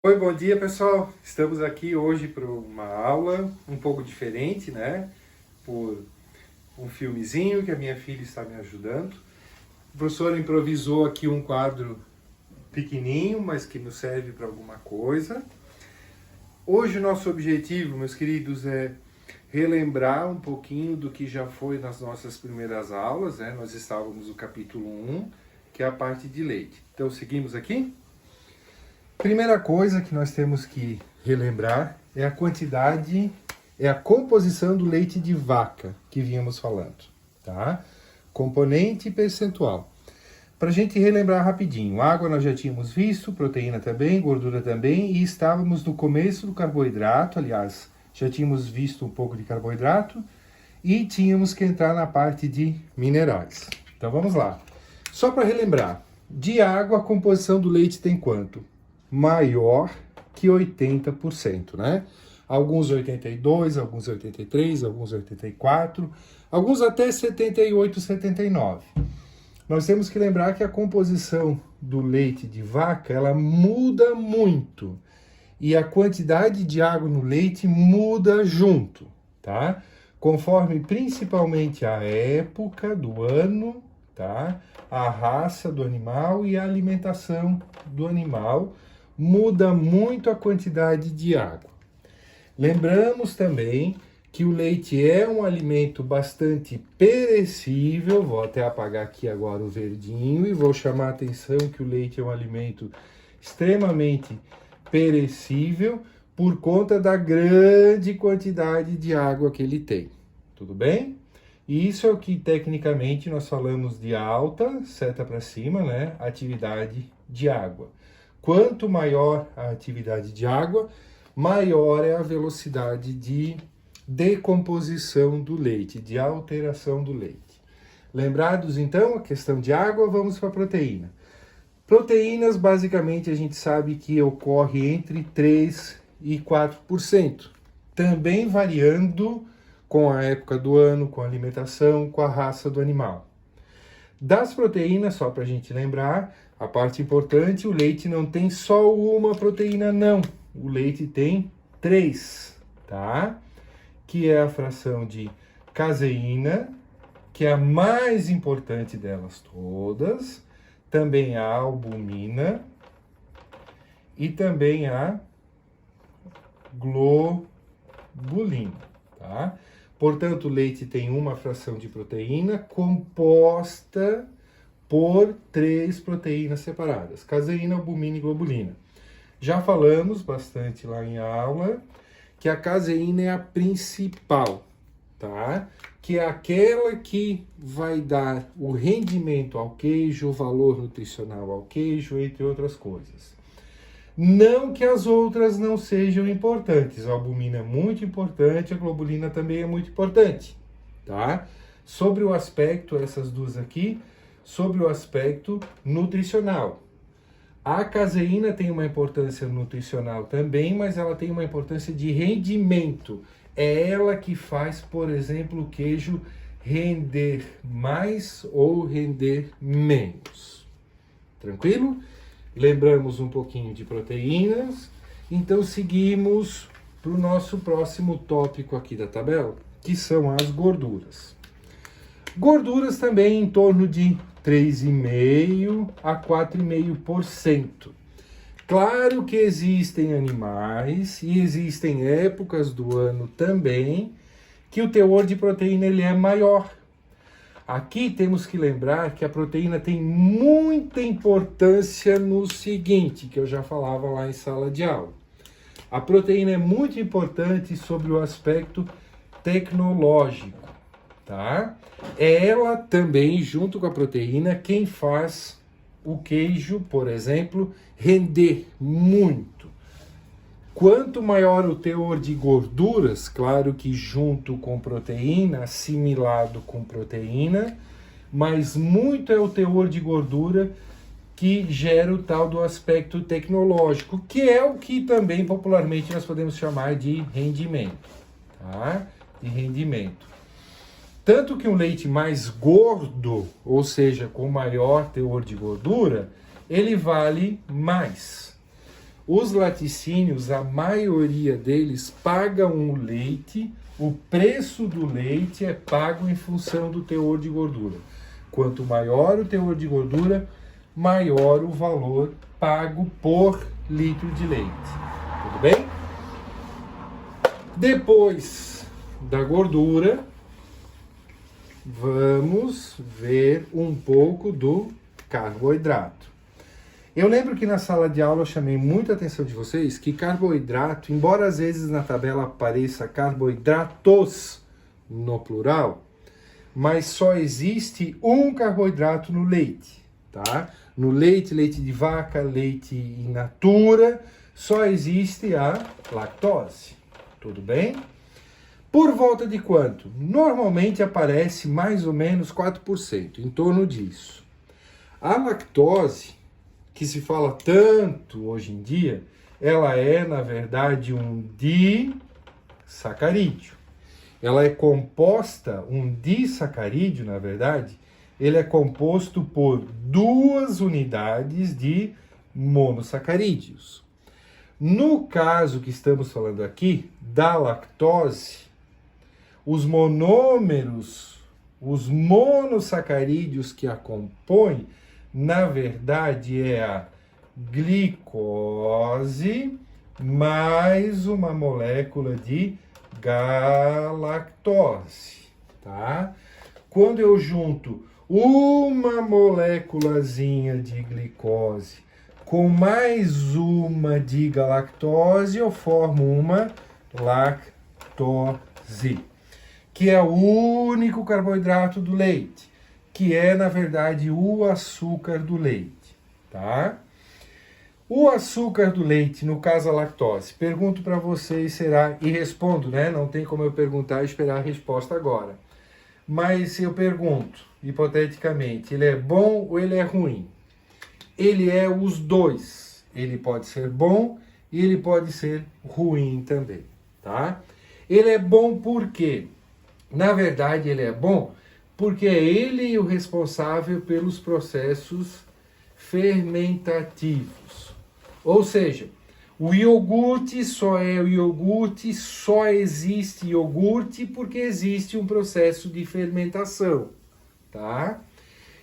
Oi, bom dia pessoal. Estamos aqui hoje para uma aula um pouco diferente, né? Por um filmezinho que a minha filha está me ajudando. O professor improvisou aqui um quadro pequenininho, mas que nos serve para alguma coisa. Hoje o nosso objetivo, meus queridos, é relembrar um pouquinho do que já foi nas nossas primeiras aulas, né? Nós estávamos no capítulo 1, que é a parte de leite. Então, seguimos aqui? Primeira coisa que nós temos que relembrar é a quantidade, é a composição do leite de vaca que vínhamos falando, tá? Componente e percentual. Para a gente relembrar rapidinho, água nós já tínhamos visto, proteína também, gordura também, e estávamos no começo do carboidrato, aliás, já tínhamos visto um pouco de carboidrato, e tínhamos que entrar na parte de minerais. Então vamos lá. Só para relembrar, de água a composição do leite tem quanto? Maior que 80%, né? Alguns 82, alguns 83, alguns 84, alguns até 78, 79. Nós temos que lembrar que a composição do leite de vaca, ela muda muito. E a quantidade de água no leite muda junto, tá? Conforme principalmente a época do ano, tá? A raça do animal e a alimentação do animal, muda muito a quantidade de água. Lembramos também que o leite é um alimento bastante perecível, vou até apagar aqui agora o verdinho e vou chamar a atenção que o leite é um alimento extremamente perecível por conta da grande quantidade de água que ele tem. Tudo bem? E isso é o que tecnicamente nós falamos de alta, seta para cima, né? Atividade de água. Quanto maior a atividade de água, maior é a velocidade de decomposição do leite, de alteração do leite. Lembrados então a questão de água, vamos para a proteína. Proteínas, basicamente, a gente sabe que ocorre entre 3% e 4%, também variando com a época do ano, com a alimentação, com a raça do animal. Das proteínas, só para a gente lembrar, a parte importante, o leite não tem só uma proteína, não. O leite tem 3, tá? Que é a fração de caseína, que é a mais importante delas todas, também a albumina e também a globulina, tá? Portanto, o leite tem uma fração de proteína composta por 3 proteínas separadas, caseína, albumina e globulina. Já falamos bastante lá em aula que a caseína é a principal, tá? Que é aquela que vai dar o rendimento ao queijo, o valor nutricional ao queijo, entre outras coisas. Não que as outras não sejam importantes, a albumina é muito importante, a globulina também é muito importante, tá? Sobre o aspecto, essas duas aqui, sobre o aspecto nutricional. A caseína tem uma importância nutricional também, mas ela tem uma importância de rendimento. É ela que faz, por exemplo, o queijo render mais ou render menos. Tranquilo? Lembramos um pouquinho de proteínas, então seguimos para o nosso próximo tópico aqui da tabela, que são as gorduras. Gorduras também em torno de 3,5% a 4,5%. Claro que existem animais e existem épocas do ano também que o teor de proteína ele é maior. Aqui temos que lembrar que a proteína tem muita importância no seguinte, que eu já falava lá em sala de aula. A proteína é muito importante sobre o aspecto tecnológico, tá? É ela também, junto com a proteína, quem faz o queijo, por exemplo, render muito. Quanto maior o teor de gorduras, claro que junto com proteína, assimilado com proteína, mas muito é o teor de gordura que gera o tal do aspecto tecnológico, que é o que também popularmente nós podemos chamar de rendimento, tá? De rendimento. Tanto que um leite mais gordo, ou seja, com maior teor de gordura, ele vale mais. Os laticínios, a maioria deles pagam o leite, o preço do leite é pago em função do teor de gordura. Quanto maior o teor de gordura, maior o valor pago por litro de leite. Tudo bem? Depois da gordura, vamos ver um pouco do carboidrato. Eu lembro que na sala de aula eu chamei muita atenção de vocês que carboidrato, embora às vezes na tabela apareça carboidratos no plural, mas só existe um carboidrato no leite, tá? No leite, leite de vaca, leite in natura, só existe a lactose. Tudo bem? Por volta de quanto? Normalmente aparece mais ou menos 4%, em torno disso. A lactose, que se fala tanto hoje em dia, ela é, na verdade, um disacarídeo. Ela é composta, um disacarídeo, na verdade, ele é composto por 2 unidades de monossacarídeos. No caso que estamos falando aqui, da lactose, os monômeros, os monossacarídeos que a compõem, na verdade, é a glicose mais uma molécula de galactose, tá? Quando eu junto uma moléculazinha de glicose com mais uma de galactose, eu formo uma lactose, que é o único carboidrato do leite, que é, na verdade, o açúcar do leite, tá? O açúcar do leite, no caso a lactose, pergunto para vocês, será, e respondo, né? Não tem como eu perguntar e esperar a resposta agora. Mas eu pergunto, hipoteticamente, ele é bom ou ele é ruim? Ele é os dois. Ele pode ser bom e ele pode ser ruim também, tá? Ele é bom por quê? Na verdade, ele é bom porque é ele o responsável pelos processos fermentativos. Ou seja, o iogurte só é o iogurte, só existe iogurte porque existe um processo de fermentação, tá?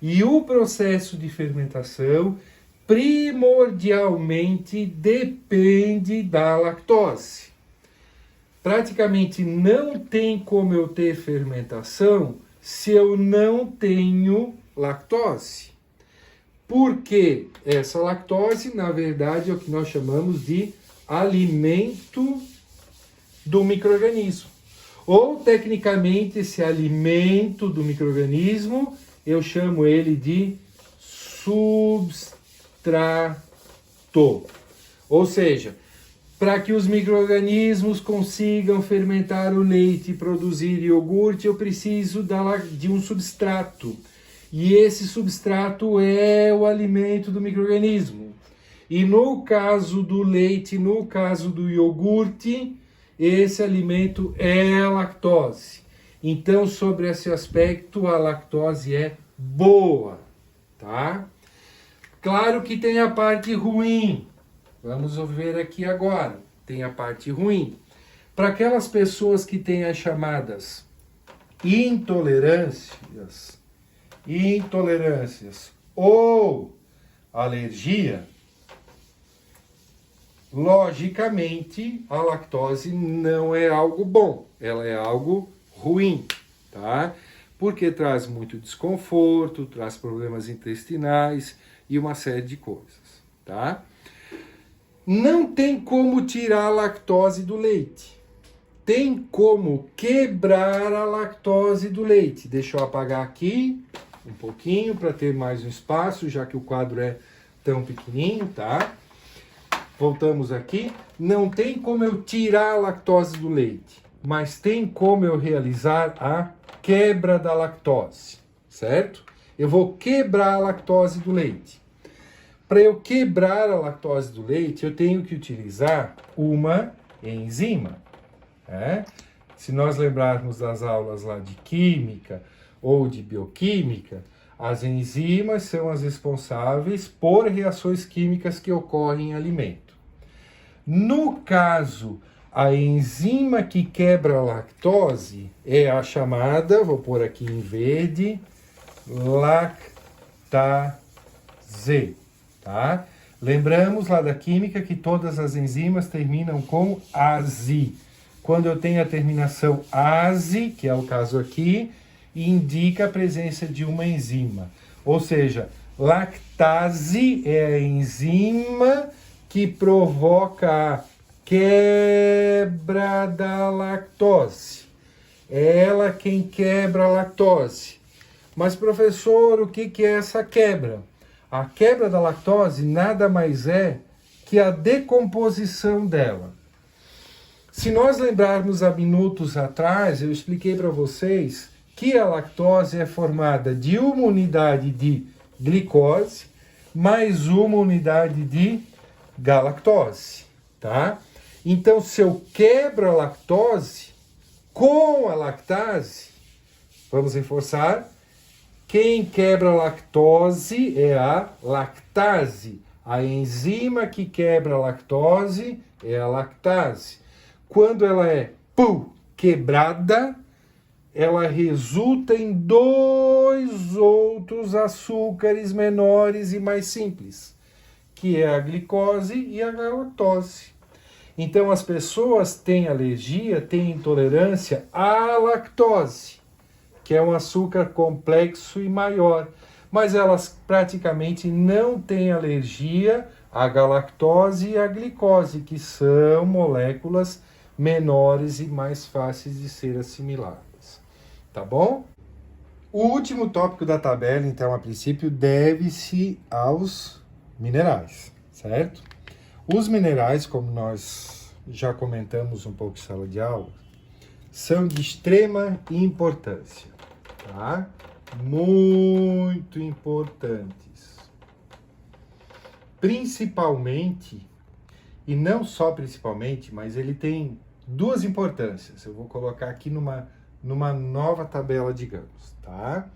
E o processo de fermentação primordialmente depende da lactose. Praticamente não tem como eu ter fermentação se eu não tenho lactose. Porque essa lactose, na verdade, é o que nós chamamos de alimento do micro-organismo. Ou, tecnicamente, esse alimento do micro-organismo, eu chamo ele de substrato. Ou seja, para que os micro-organismos consigam fermentar o leite e produzir iogurte, eu preciso de um substrato. E esse substrato é o alimento do micro-organismo. E no caso do leite, no caso do iogurte, esse alimento é a lactose. Então, sobre esse aspecto, a lactose é boa, tá? Claro que tem a parte ruim. Vamos ver aqui agora. Tem a parte ruim. Para aquelas pessoas que têm as chamadas intolerâncias ou alergia, logicamente a lactose não é algo bom, ela é algo ruim, tá? Porque traz muito desconforto, traz problemas intestinais e uma série de coisas, tá? Não tem como tirar a lactose do leite. Tem como quebrar a lactose do leite. Deixa eu apagar aqui um pouquinho para ter mais um espaço, já que o quadro é tão pequenininho, tá? Voltamos aqui. Não tem como eu tirar a lactose do leite, mas tem como eu realizar a quebra da lactose, certo? Eu vou quebrar a lactose do leite. Para eu quebrar a lactose do leite, eu tenho que utilizar uma enzima. Se nós lembrarmos das aulas lá de química ou de bioquímica, as enzimas são as responsáveis por reações químicas que ocorrem em alimento. No caso, a enzima que quebra a lactose é a chamada, vou pôr aqui em verde, lactase, tá? Lembramos lá da química que todas as enzimas terminam com -ase. Quando eu tenho a terminação -ase, que é o caso aqui, indica a presença de uma enzima. Ou seja, lactase é a enzima que provoca a quebra da lactose. É ela quem quebra a lactose. Mas, professor, o que é essa quebra? A quebra da lactose nada mais é que a decomposição dela. Se nós lembrarmos há minutos atrás, eu expliquei para vocês que a lactose é formada de uma unidade de glicose mais uma unidade de galactose, tá? Então, se eu quebro a lactose com a lactase, vamos reforçar, quem quebra a lactose é a lactase. A enzima que quebra a lactose é a lactase. Quando ela é quebrada, ela resulta em 2 outros açúcares menores e mais simples, que é a glicose e a galactose. Então, as pessoas têm alergia, têm intolerância à lactose, que é um açúcar complexo e maior, mas elas praticamente não têm alergia à galactose e à glicose, que são moléculas menores e mais fáceis de ser assimiladas. Tá bom? O último tópico da tabela, então, a princípio, deve-se aos minerais, certo? Os minerais, como nós já comentamos um pouco em sala de aula, são de extrema importância, tá? Muito importantes. Principalmente, e não só principalmente, mas ele tem 2 importâncias. Eu vou colocar aqui numa nova tabela, digamos, tá?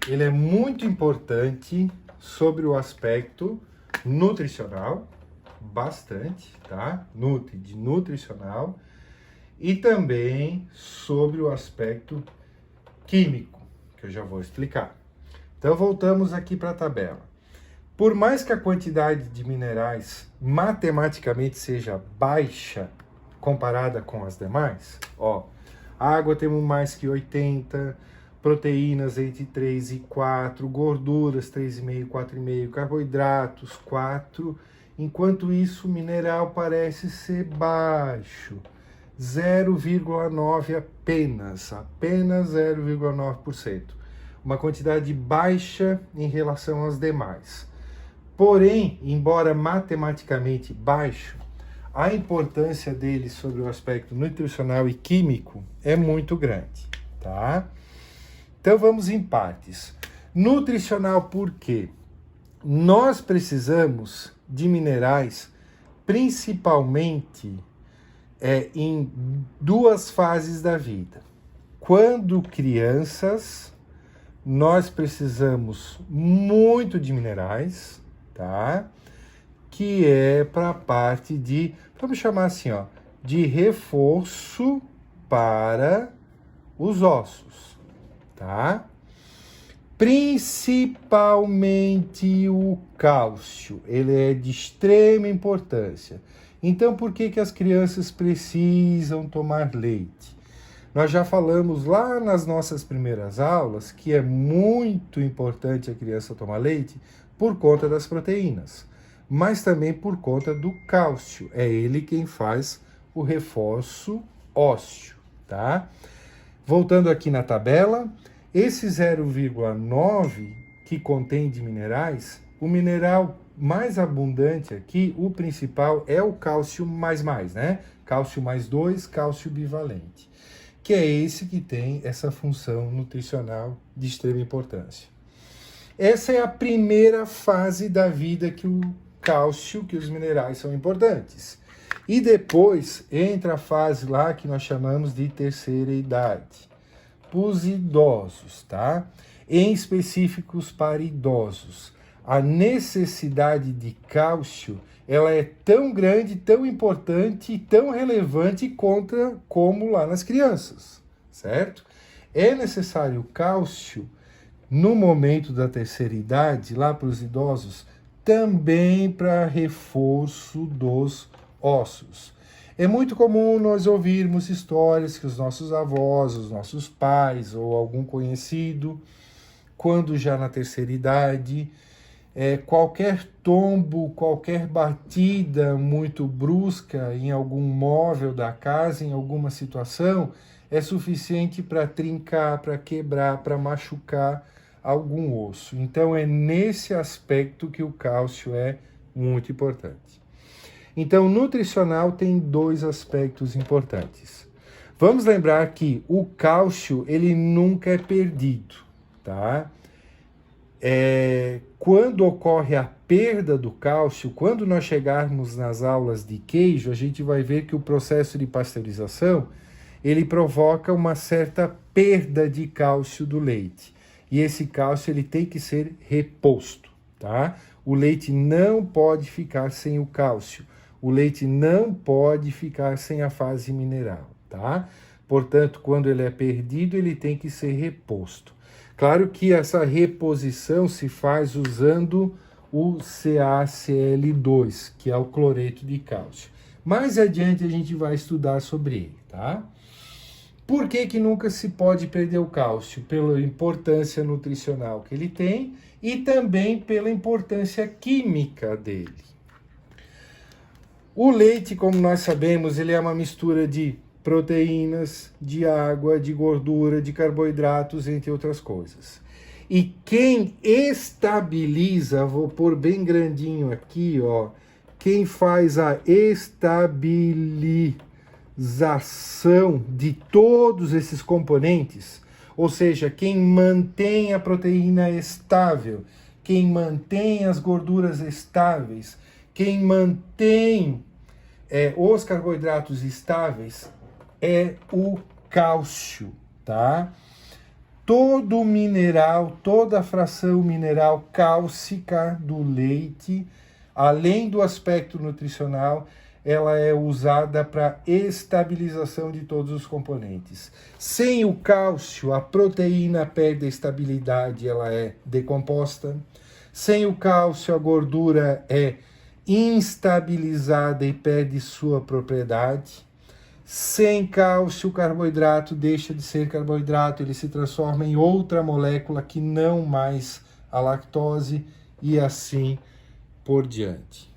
Ele é muito importante sobre o aspecto nutricional, bastante, tá? De nutricional, e também sobre o aspecto químico, que eu já vou explicar. Então, voltamos aqui para a tabela. Por mais que a quantidade de minerais matematicamente seja baixa comparada com as demais, ó, água temos mais que 80, proteínas entre 3 e 4, gorduras 3,5, 4,5, carboidratos 4, enquanto isso o mineral parece ser baixo, 0,9 apenas 0,9%. Uma quantidade baixa em relação às demais. Porém, embora matematicamente baixo, a importância dele sobre o aspecto nutricional e químico é muito grande, tá? Então vamos em partes. Nutricional por quê? Nós precisamos de minerais principalmente em 2 fases da vida. Quando crianças, nós precisamos muito de minerais, tá? Que é para a parte de, vamos chamar assim, ó, de reforço para os ossos, tá? Principalmente o cálcio, ele é de extrema importância. Então, por que as crianças precisam tomar leite? Nós já falamos lá nas nossas primeiras aulas que é muito importante a criança tomar leite por conta das proteínas, mas também por conta do cálcio. É ele quem faz o reforço ósseo, tá? Voltando aqui na tabela, esse 0,9 que contém de minerais, o mineral mais abundante aqui, o principal, é o cálcio mais, né? Cálcio mais 2, cálcio bivalente, que é esse que tem essa função nutricional de extrema importância. Essa é a primeira fase da vida que o cálcio, que os minerais são importantes. E depois entra a fase lá que nós chamamos de terceira idade. Os idosos, tá? Em específicos para idosos, a necessidade de cálcio ela é tão grande, tão importante e tão relevante como lá nas crianças, certo? É necessário cálcio no momento da terceira idade, lá para os idosos, também para reforço dos ossos. É muito comum nós ouvirmos histórias que os nossos avós, os nossos pais ou algum conhecido, quando já na terceira idade, qualquer tombo, qualquer batida muito brusca em algum móvel da casa, em alguma situação, é suficiente para trincar, para quebrar, para machucar algum osso. Então é nesse aspecto que o cálcio é muito importante. Então, nutricional tem 2 aspectos importantes. Vamos lembrar que o cálcio, ele nunca é perdido, tá? Quando ocorre a perda do cálcio, quando nós chegarmos nas aulas de queijo, a gente vai ver que o processo de pasteurização, ele provoca uma certa perda de cálcio do leite. E esse cálcio ele tem que ser reposto, tá? O leite não pode ficar sem o cálcio. O leite não pode ficar sem a fase mineral, tá? Portanto, quando ele é perdido, ele tem que ser reposto. Claro que essa reposição se faz usando o CaCl2, que é o cloreto de cálcio. Mais adiante a gente vai estudar sobre ele, tá? Por que nunca se pode perder o cálcio? Pela importância nutricional que ele tem e também pela importância química dele. O leite, como nós sabemos, ele é uma mistura de proteínas, de água, de gordura, de carboidratos, entre outras coisas. E quem estabiliza, vou pôr bem grandinho aqui, ó, quem faz a estabilização de todos esses componentes, ou seja, quem mantém a proteína estável, quem mantém as gorduras estáveis, quem mantém os carboidratos estáveis, é o cálcio, tá? Todo mineral, toda a fração mineral cálcica do leite, além do aspecto nutricional, ela é usada para estabilização de todos os componentes. Sem o cálcio, a proteína perde a estabilidade, ela é decomposta. Sem o cálcio, a gordura é instabilizada e perde sua propriedade. Sem cálcio, o carboidrato deixa de ser carboidrato, ele se transforma em outra molécula que não mais a lactose e assim por diante.